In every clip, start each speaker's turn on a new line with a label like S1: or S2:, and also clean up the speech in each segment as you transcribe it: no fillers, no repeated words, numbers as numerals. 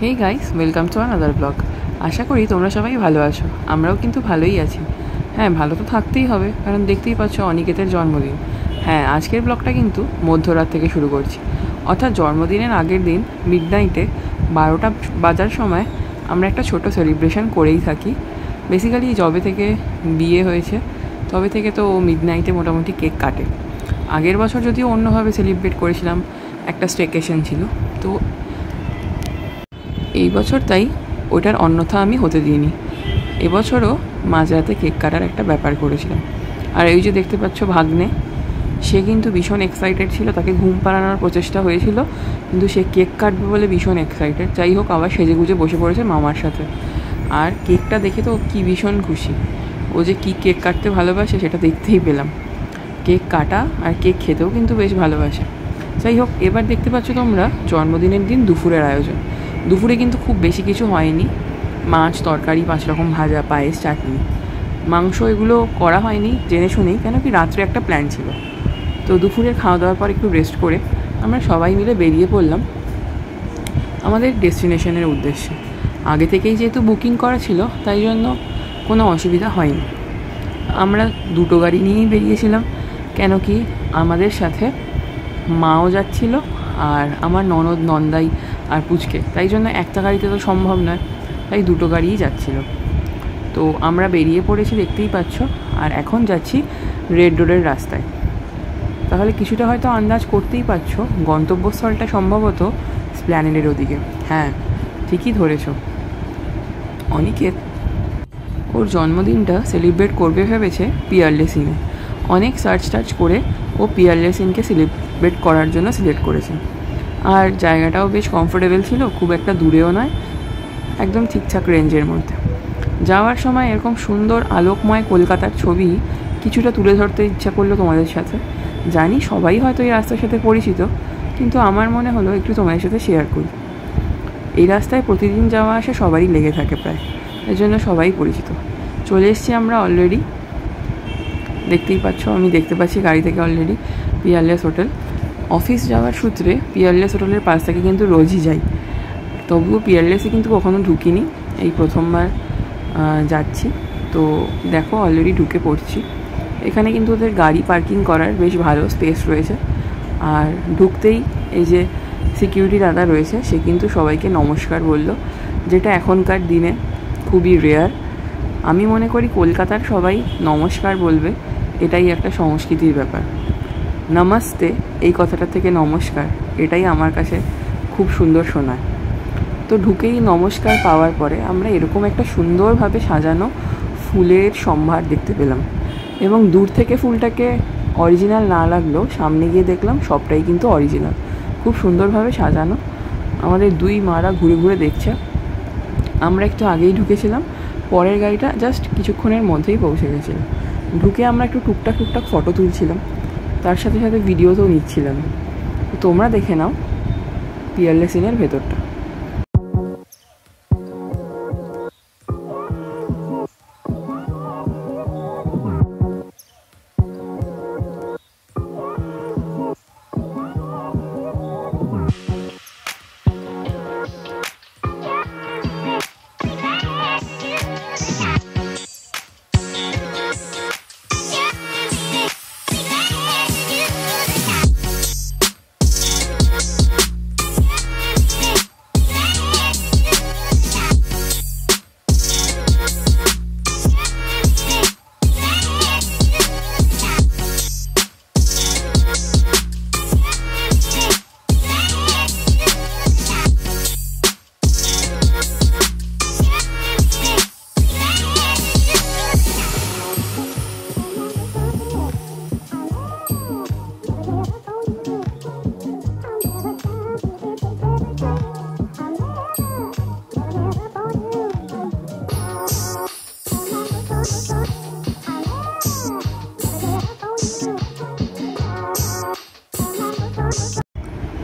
S1: Hey guys, welcome to another blog. আশা করি তোমরা সবাই ভালো আছো। আমরাও কিন্তু ভালোই আছি। হ্যাঁ, ভালো তো থাকতেই হবে, কারণ দেখতেই পাচ্ছ অনিকেতের জন্মদিন। হ্যাঁ, আজকের ব্লগটা কিন্তু মধ্যরাত থেকে শুরু করছি, অর্থাৎ জন্মদিনের আগের দিন মিডনাইটে 12টা বাজার সময় আমরা একটা ছোট সেলিব্রেশন করেই থাকি। বেসিক্যালি যবে থেকে বিয়ে হয়েছে তবে থেকে তো মিডনাইটে মোটামুটি কেক কাটে। আগের বছর যদিও অন্যভাবে সেলিব্রেট করেছিলাম, একটা স্টেকেশন ছিল, তো এই বছর তাই ওটার অন্যথা আমি হতে দিইনি। এবছরও মাঝরাতে কেক কাটার একটা ব্যাপার করেছিলাম। আর এই যে দেখতে পাচ্ছ ভাগ্নে, সে কিন্তু ভীষণ এক্সাইটেড ছিল। তাকে ঘুম পাড়ানোর প্রচেষ্টা হয়েছিল, কিন্তু সে কেক কাটবে বলে ভীষণ এক্সাইটেড। যাই হোক, আবার সেজেগুজে বসে পড়েছে মামার সাথে। আর কেকটা দেখে তো কি ভীষণ খুশি। ও যে কী কেক কাটতে ভালোবাসে সেটা দেখতেই পেলাম। কেক কাটা আর কেক খেতেও কিন্তু বেশ ভালোবাসে। যাই হোক, এবার দেখতে পাচ্ছ তোমরা জন্মদিনের দিন দুপুরের আয়োজন। দুপুরে কিন্তু খুব বেশি কিছু হয়নি। মাছ, তরকারি, 5 রকম ভাজা, পায়েস, চাটনি, মাংস এগুলো করা হয়নি জেনে শুনেই, কেন কি রাত্রে একটা প্ল্যান ছিল। তো দুপুরের খাওয়া দাওয়ার পর একটু রেস্ট করে আমরা সবাই মিলে বেরিয়ে পড়লাম আমাদের ডেস্টিনেশনের উদ্দেশ্যে। আগে থেকেই যেহেতু বুকিং করা ছিল, তাই জন্য কোনো অসুবিধা হয়নি। আমরা দুটো গাড়ি নিয়েই বেরিয়েছিলাম, কেন কি আমাদের সাথে মাও যাচ্ছিল আর আমার ননদ, নন্দাই আর পুচকে। তাই জন্য একটা গাড়িতে তো সম্ভব নয়, তাই দুটো গাড়িই যাচ্ছিল। তো আমরা বেরিয়ে পড়েছি, দেখতেই পাচ্ছ। আর এখন যাচ্ছি রেড রোডের রাস্তায়। তাহলে কিছুটা হয়তো আন্দাজ করতেই পারছো, গন্তব্যস্থলটা সম্ভবত স্প্ল্যানেডের ওদিকে। হ্যাঁ, ঠিকই ধরেছ। অনিকেত ওর জন্মদিনটা সেলিব্রেট করবে ভেবেছে পিয়ারলেস ইনে। অনেক সার্চ করে ও পিয়ারলেস ইনকে সেলিব্রেট করার জন্য সিলেক্ট করেছে। আর জায়গাটাও বেশ কমফোর্টেবল ছিল, খুব একটা দূরেও নয়, একদম ঠিকঠাক রেঞ্জের মধ্যে। যাওয়ার সময় এরকম সুন্দর আলোকময় কলকাতার ছবি কিছুটা তুলে ধরতে ইচ্ছা করলো তোমাদের সাথে। জানি সবাই হয়তো এই রাস্তার সাথে পরিচিত, কিন্তু আমার মনে হলো একটু তোমাদের সাথে শেয়ার করি। এই রাস্তায় প্রতিদিন যাওয়া আসা সবারই লেগে থাকে প্রায়, এর জন্য সবাই পরিচিত। চলে এসেছি আমরা অলরেডি, দেখতেই পাচ্ছ। আমি দেখতে পাচ্ছি গাড়ি থেকে অলরেডি পিয়ারলেস হোটেল। অফিস যাওয়ার সূত্রে পিয়ারলেস হোটেলের পাশ থেকে কিন্তু রোজই যাই, তবুও পিয়ারলেসে কিন্তু কখনো ঢুকিনি, এই প্রথমবার যাচ্ছি। তো দেখো অলরেডি ঢুকে পড়ছি। এখানে কিন্তু ওদের গাড়ি পার্কিং করার বেশ ভালো স্পেস রয়েছে। আর ঢুকতেই এই যে সিকিউরিটি দাদা রয়েছে, সে কিন্তু সবাইকে নমস্কার বলল, যেটা এখনকার দিনে খুবই রেয়ার। আমি মনে করি কলকাতার সবাই নমস্কার বলবে, এটাই একটা সংস্কৃতির ব্যাপার। নমস্তে, এই কথাটা থেকে নমস্কার, এটাই আমার কাছে খুব সুন্দর শোনায়। তো ঢুকেই নমস্কার পাওয়ার পরে আমরা এরকম একটা সুন্দরভাবে সাজানো ফুলের সম্ভার দেখতে পেলাম। এবং দূর থেকে ফুলটাকে অরিজিনাল না লাগলেও সামনে গিয়ে দেখলাম সবটাই কিন্তু অরিজিনাল, খুব সুন্দরভাবে সাজানো। আমাদের দুই মারা ঘুরে ঘুরে দেখছে। আমরা একটু আগেই ঢুকেছিলাম, পরের গাড়িটা জাস্ট কিছুক্ষণের মধ্যেই পৌঁছে গেছিল। ঢুকে আমরা একটু টুকটাক ফটো তুলছিলাম, তার সাথে সাথে ভিডিওতেও নিচ্ছিলাম। তোমরা দেখে নাও পিয়ারলেস ইনের ভেতরটা।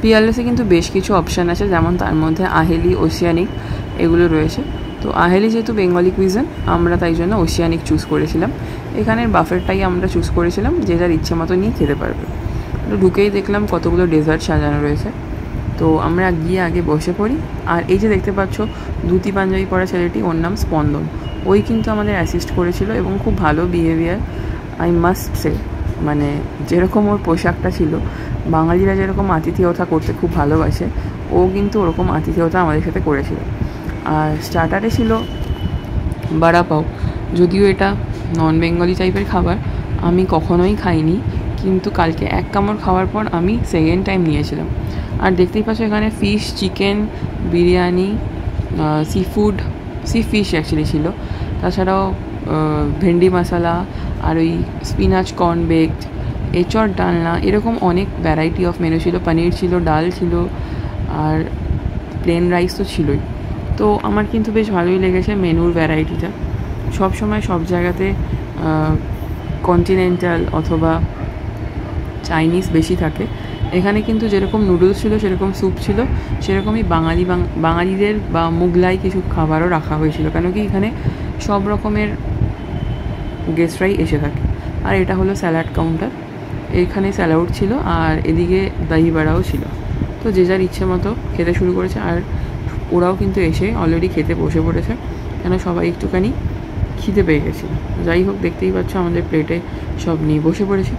S1: পিয়ারলেসে কিন্তু বেশ কিছু অপশান আছে, যেমন তার মধ্যে আহেলি, ওশিয়ানিক এগুলো রয়েছে। তো আহেলি যেহেতু বেঙ্গলি কুইজিন, আমরা তাই জন্য ওশিয়ানিক চুজ করেছিলাম। এখানের বাফেটটাই আমরা চুজ করেছিলাম, যে যার ইচ্ছে মতো নিয়ে খেতে পারবে। তো ঢুকেই দেখলাম কতগুলো ডেজার্ট সাজানো রয়েছে। তো আমরা গিয়ে আগে বসে পড়ি। আর এই যে দেখতে পাচ্ছ ধুতি পাঞ্জাবি পরা ছেলেটি, ওর নাম স্পন্দন, ওই কিন্তু আমাদের অ্যাসিস্ট করেছিল এবং খুব ভালো বিহেভিয়ার, আই মাস্ট সে। মানে যেরকম ওর পোশাকটা ছিল, বাঙালিরা যেরকম আতিথেয়তা করতে খুব ভালোবাসে, ও কিন্তু ওরকম আতিথেয়তা আমাদের সাথে করেছিল। আর স্টার্টারে ছিল বড়া পাও, যদিও এটা নন বেঙ্গলি টাইপের খাবার, আমি কখনোই খাইনি, কিন্তু কালকে এক কামড় খাওয়ার পর আমি সেকেন্ড টাইম নিয়েছিলাম। আর দেখতেই পাচ্ছ এখানে fish, chicken, biryani, C fish actually ছিল, তাছাড়াও ভেন্ডি মশলা, আর ওই স্পিনাচ কর্ন বেকড, এঁচড় ডালনা, এরকম অনেক ভ্যারাইটি অফ মেনু ছিল। পনির ছিল, ডাল ছিল, আর প্লেন রাইস তো ছিলই। তো আমার কিন্তু বেশ ভালোই লেগেছে মেনুর ভ্যারাইটিটা। সব সময় সব জায়গাতে কন্টিনেন্টাল অথবা চাইনিজ বেশি থাকে, এখানে কিন্তু যেরকম নুডলস ছিল, সেরকম স্যুপ ছিল, সেরকমই বাঙালিদের বা মুগলাই কিছু খাবারও রাখা হয়েছিল, কেন কি এখানে সব রকমের গেস্টরাই এসে থাকে। আর এটা হলো স্যালাড কাউন্টার, এখানে স্যালাড ছিল আর এদিকে দহি বড়াও ছিল। তো যে যার ইচ্ছে মতো খেতে শুরু করেছে, আর ওরাও কিন্তু এসে অলরেডি খেতে বসে পড়েছে, কেন সবাই একটুখানি খিদে পেয়ে গেছিলো। যাই হোক, দেখতেই পাচ্ছ আমাদের প্লেটে সব নিয়ে বসে পড়েছে।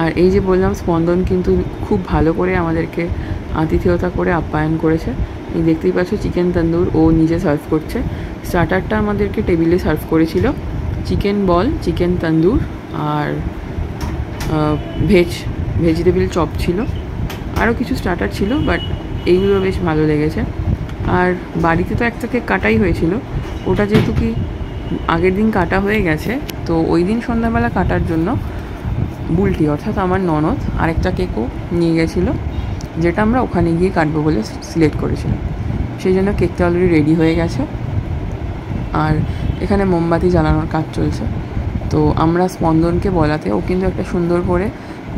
S1: আর এই যে বললাম, স্পন্দন কিন্তু খুব ভালো করে আমাদেরকে আতিথেয়তা করে আপ্যায়ন করেছে। এই দেখতেই পাচ্ছ চিকেন তন্দুর ও নিজে সার্ভ করছে। স্টার্টারটা আমাদেরকে টেবিলে সার্ভ করেছিল চিকেন বল, চিকেন তন্দুর, আর ভেজিটেবল চপ ছিল, আরও কিছু স্টার্টার ছিল, বাট এইগুলো বেশ ভালো লেগেছে। আর বাড়িতে তো একটা কেক কাটাই হয়েছিল, ওটা যেহেতু কি আগের দিন কাটা হয়ে গেছে, তো ওই দিন সন্ধ্যাবেলা কাটার জন্য বুলটি অর্থাৎ আমার ননদ আরেকটা কেকও নিয়ে গেছিলো, যেটা আমরা ওখানে গিয়ে কাটবো বলে সিলেক্ট করেছিলাম। সেই জন্য কেকটা অলরেডি রেডি হয়ে গেছে। আর এখানে মোমবাতি জ্বালানোর কাজ চলছে। তো আমরা স্পন্দনকে বলাতে ও কিন্তু একটা সুন্দর করে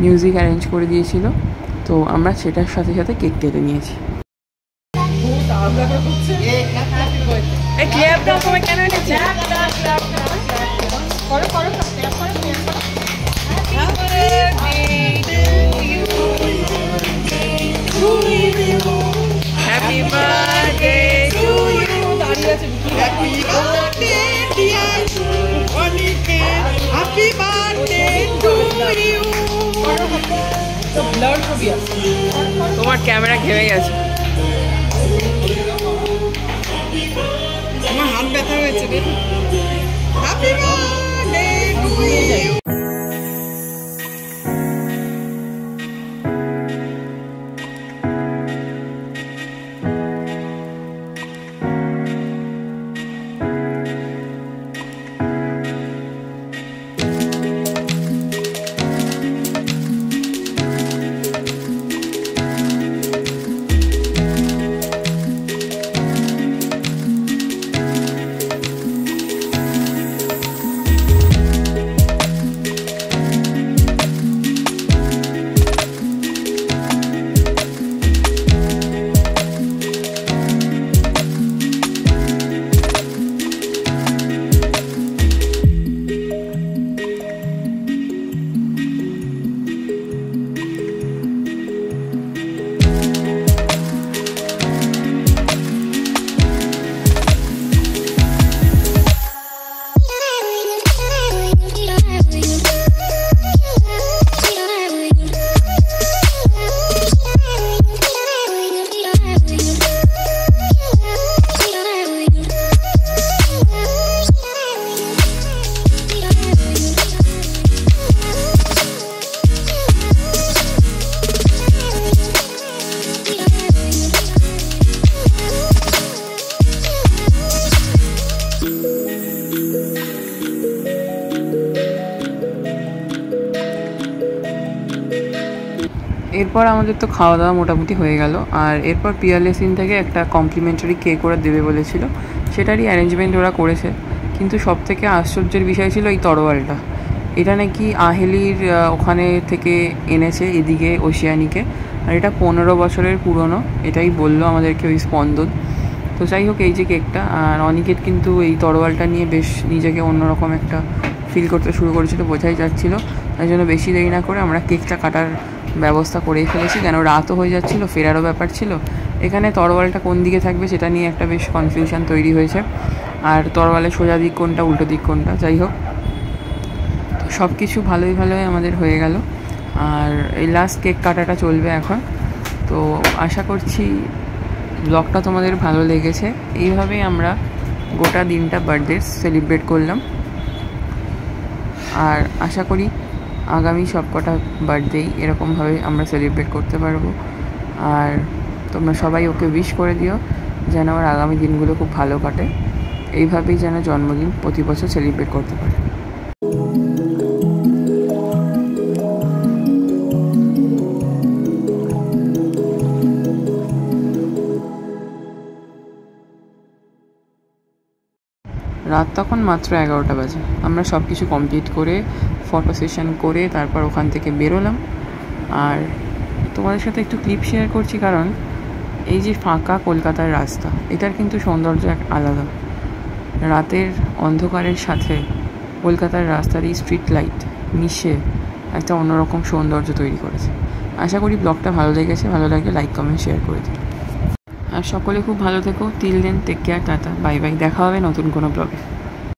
S1: মিউজিক অ্যারেঞ্জ করে দিয়েছিল, তো আমরা সেটার সাথে সাথে কেক কেটে নিয়েছি। Happy birthday to you.
S2: Happy birthday, dear Monica. Happy birthday to you.
S1: তোমার ক্যামেরা ঘেমে গেছে।
S2: আমার হাত ব্যথা হয়েছে রে। Happy birthday to you.
S1: এরপর আমাদের তো খাওয়া দাওয়া মোটামুটি হয়ে গেল। আর এরপর পিয়ারলেসিন থেকে একটা কমপ্লিমেন্টারি কেক ওরা দেবে বলেছিল, সেটারই অ্যারেঞ্জমেন্ট ওরা করেছে। কিন্তু সবথেকে আশ্চর্যের বিষয় ছিল এই তরোয়ালটা। এটা নাকি আহেলির ওখানে থেকে এনেছে এদিকে ওশিয়ানিকে, আর এটা 15 বছরের পুরনো, এটাই বললো আমাদেরকে ওই স্পন্দন। তো যাই হোক, এই যে কেকটা, আর অনিকেত কিন্তু এই তরোয়ালটা নিয়ে বেশ নিজেকে অন্যরকম একটা ফিল করতে শুরু করেছিল, বোঝাই যাচ্ছিলো। তাই জন্য বেশি দেরি না করে আমরা কেকটা কাটার ব্যবস্থা করেই ফেলেছি, কেন রাতও হয়ে যাচ্ছিলো, ফেরারও ব্যাপার ছিল। এখানে তরোয়ালটা কোন দিকে থাকবে সেটা নিয়ে একটা বেশ কনফিউশন তৈরি হয়েছে, আর তরোয়ালের সোজা দিক কোনটা উল্টো দিক কোনটা, যাই হোক তো সব কিছু ভালোই আমাদের হয়ে গেল। আর এই লাস্ট কেক কাটাটা চলবে এখন। তো আশা করছি ব্লগটা তোমাদের ভালো লেগেছে। এইভাবেই আমরা গোটা দিনটা বার্থডে সেলিব্রেট করলাম, আর আশা করি আগামী সবকটা বার্থডেই এরকমভাবে আমরা সেলিব্রেট করতে পারবো। আর তোমরা সবাই ওকে উইশ করে দিও যেন আমার আগামী দিনগুলো খুব ভালো কাটে, এইভাবেই যেন জন্মদিন প্রতি বছর সেলিব্রেট করতে পারে। রাত তখন মাত্র 11টা বাজে। আমরা সব কিছু কমপ্লিট করে ফটো সেশন করে তারপর ওখান থেকে বেরোলাম। আর তোমাদের সাথে একটু ক্লিপ শেয়ার করছি, কারণ এই যে ফাঁকা কলকাতার রাস্তা, এটার কিন্তু সৌন্দর্য এক আলাদা। রাতের অন্ধকারের সাথে কলকাতার রাস্তার এই স্ট্রিট লাইট মিশে একটা অন্যরকম সৌন্দর্য তৈরি করেছে। আশা করি ব্লগটা ভালো লেগেছে, ভালো লাগলে লাইক কমেন্ট শেয়ার করে দিন। আর সকলে খুব ভালো থেকো। Till then, take care, tata, bye bye. দেখা হবে নতুন কোনো ব্লগে।